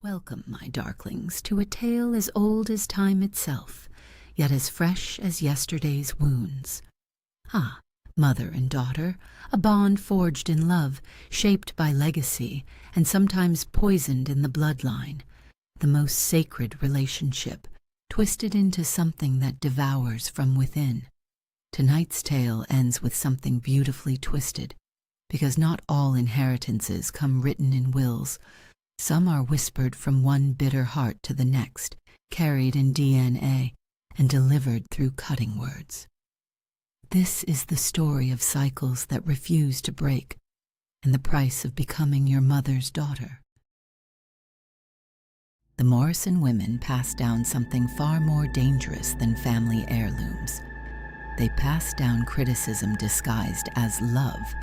Welcome, my darklings, to a tale as old as time itself, yet as fresh as yesterday's wounds. Ah, mother and daughter, a bond forged in love, shaped by legacy, and sometimes poisoned in the bloodline, the most sacred relationship, twisted into something that devours from within. Tonight's tale ends with something beautifully twisted, because not all inheritances come written in wills. Some are whispered from one bitter heart to the next, carried in DNA, and delivered through cutting words. This is the story of cycles that refuse to break, and the price of becoming your mother's daughter. The Morrison women passed down something far more dangerous than family heirlooms. They passed down criticism disguised as love.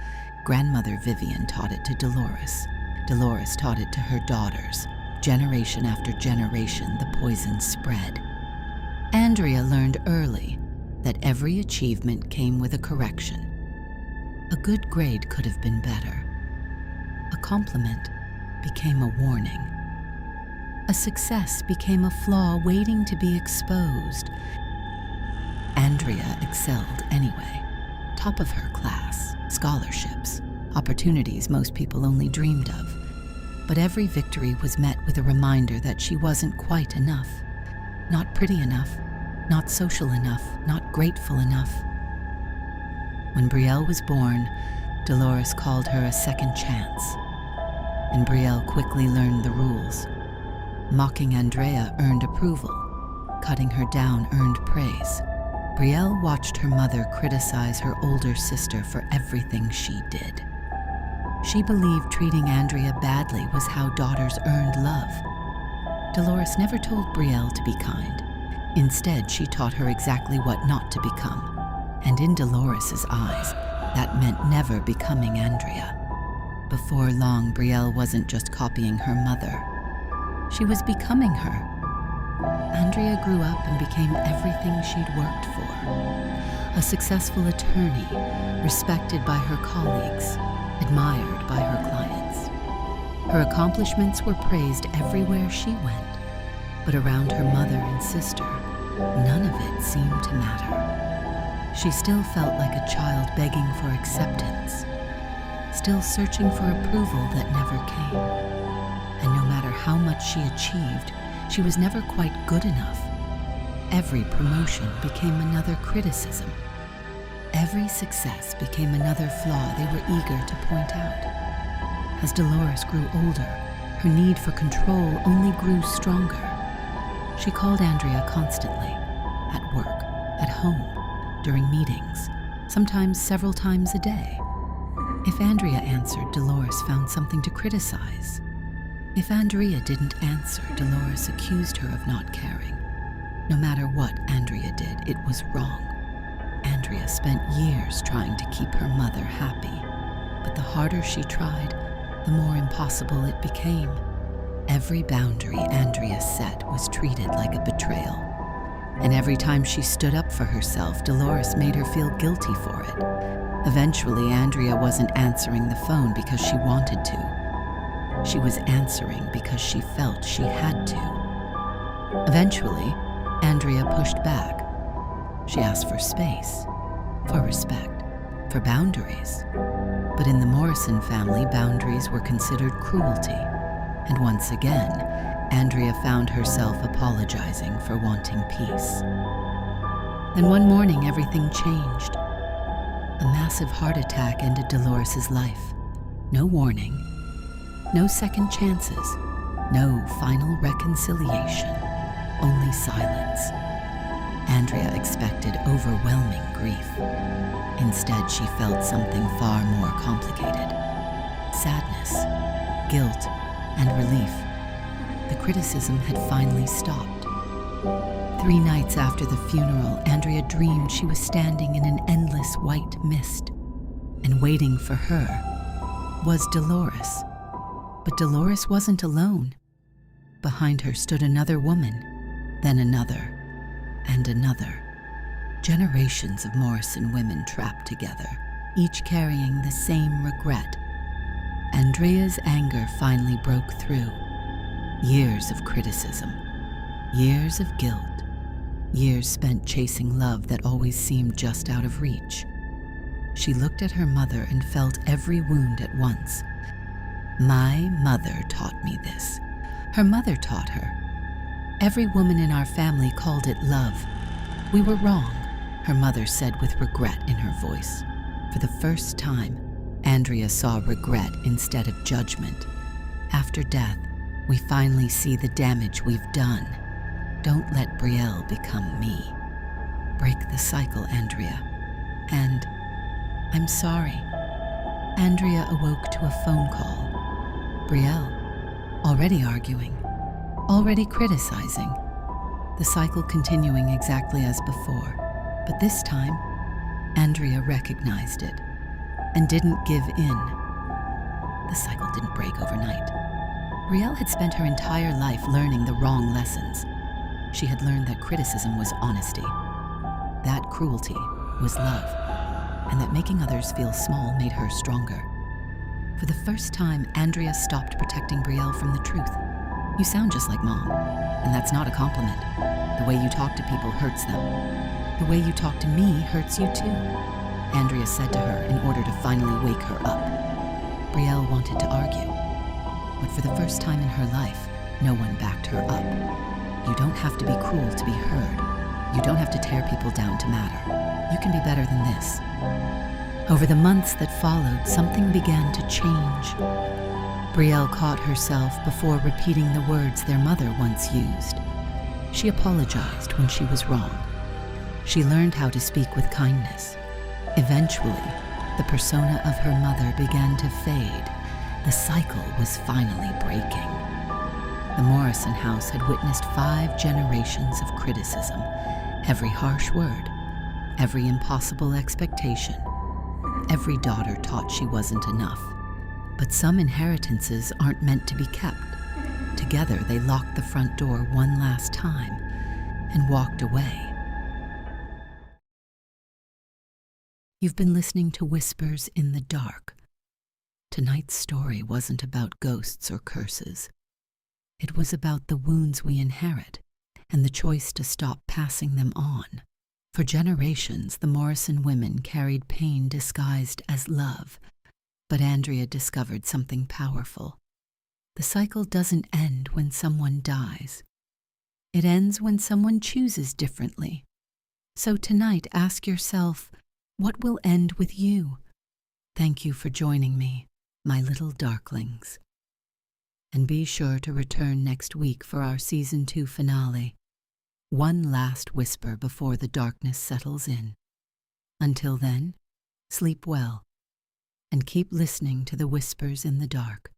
Grandmother Vivian taught it to Delores. Delores taught it to her daughters. Generation after generation, the poison spread. Andrea learned early that every achievement came with a correction. A good grade could have been better. A compliment became a warning. A success became a flaw waiting to be exposed. Andrea excelled anyway. Top of her class, scholarships, opportunities most people only dreamed of. But every victory was met with a reminder that she wasn't quite enough. Not pretty enough, not social enough, not grateful enough. When Brielle was born, Delores called her a second chance. And Brielle quickly learned the rules. Mocking Andrea earned approval. Cutting her down earned praise. Brielle watched her mother criticize her older sister for everything she did. She believed treating Andrea badly was how daughters earned love. Delores never told Brielle to be kind. Instead, she taught her exactly what not to become. And in Dolores's eyes, that meant never becoming Andrea. Before long, Brielle wasn't just copying her mother. She was becoming her. Andrea grew up and became everything she'd worked for. A successful attorney, respected by her colleagues, admired by her clients. Her accomplishments were praised everywhere she went, but around her mother and sister, none of it seemed to matter. She still felt like a child begging for acceptance, still searching for approval that never came. And no matter how much she achieved, she was never quite good enough. Every promotion became another criticism. Every success became another flaw they were eager to point out. As Delores grew older, her need for control only grew stronger. She called Andrea constantly, at work, at home, during meetings, sometimes several times a day. If Andrea answered, Delores found something to criticize. If Andrea didn't answer, Delores accused her of not caring. No matter what Andrea did, it was wrong. Andrea spent years trying to keep her mother happy, but the harder she tried, the more impossible it became. Every boundary Andrea set was treated like a betrayal, and every time she stood up for herself, Delores made her feel guilty for it. Eventually, Andrea wasn't answering the phone because she wanted to. She was answering because she felt she had to. Eventually, Andrea pushed back. She asked for space, for respect, for boundaries. But in the Morrison family, boundaries were considered cruelty. And once again, Andrea found herself apologizing for wanting peace. Then one morning, everything changed. A massive heart attack ended Dolores's life. No warning, no second chances, no final reconciliation, only silence. Andrea expected overwhelming grief. Instead, she felt something far more complicated. Sadness, guilt, and relief. The criticism had finally stopped. 3 nights after the funeral, Andrea dreamed she was standing in an endless white mist, and waiting for her was Delores. But Delores wasn't alone. Behind her stood another woman, then another, and another. Generations of Morrison women trapped together, each carrying the same regret. Andrea's anger finally broke through. Years of criticism, years of guilt, years spent chasing love that always seemed just out of reach. She looked at her mother and felt every wound at once. My mother taught me this. Her mother taught her. Every woman in our family called it love. We were wrong, her mother said with regret in her voice. For the first time, Andrea saw regret instead of judgment. After death, we finally see the damage we've done. Don't let Brielle become me. Break the cycle, Andrea. And I'm sorry. Andrea awoke to a phone call. Brielle, already arguing, already criticizing. The cycle continuing exactly as before, but this time, Andrea recognized it and didn't give in. The cycle didn't break overnight. Brielle had spent her entire life learning the wrong lessons. She had learned that criticism was honesty, that cruelty was love, and that making others feel small made her stronger. For the first time, Andrea stopped protecting Brielle from the truth. You sound just like Mom, and that's not a compliment. The way you talk to people hurts them. The way you talk to me hurts you too, Andrea said to her in order to finally wake her up. Brielle wanted to argue, but for the first time in her life, no one backed her up. You don't have to be cruel to be heard. You don't have to tear people down to matter. You can be better than this. Over the months that followed, something began to change. Brielle caught herself before repeating the words their mother once used. She apologized when she was wrong. She learned how to speak with kindness. Eventually, the persona of her mother began to fade. The cycle was finally breaking. The Morrison house had witnessed 5 generations of criticism, every harsh word, every impossible expectation. Every daughter taught she wasn't enough. But some inheritances aren't meant to be kept. Together, they locked the front door one last time and walked away. You've been listening to Whispers in the Dark. Tonight's story wasn't about ghosts or curses. It was about the wounds we inherit and the choice to stop passing them on. For generations, the Morrison women carried pain disguised as love, but Andrea discovered something powerful. The cycle doesn't end when someone dies. It ends when someone chooses differently. So tonight, ask yourself, what will end with you? Thank you for joining me, my little darklings. And be sure to return next week for our Season 2 finale. One last whisper before the darkness settles in. Until then, sleep well, and keep listening to the whispers in the dark.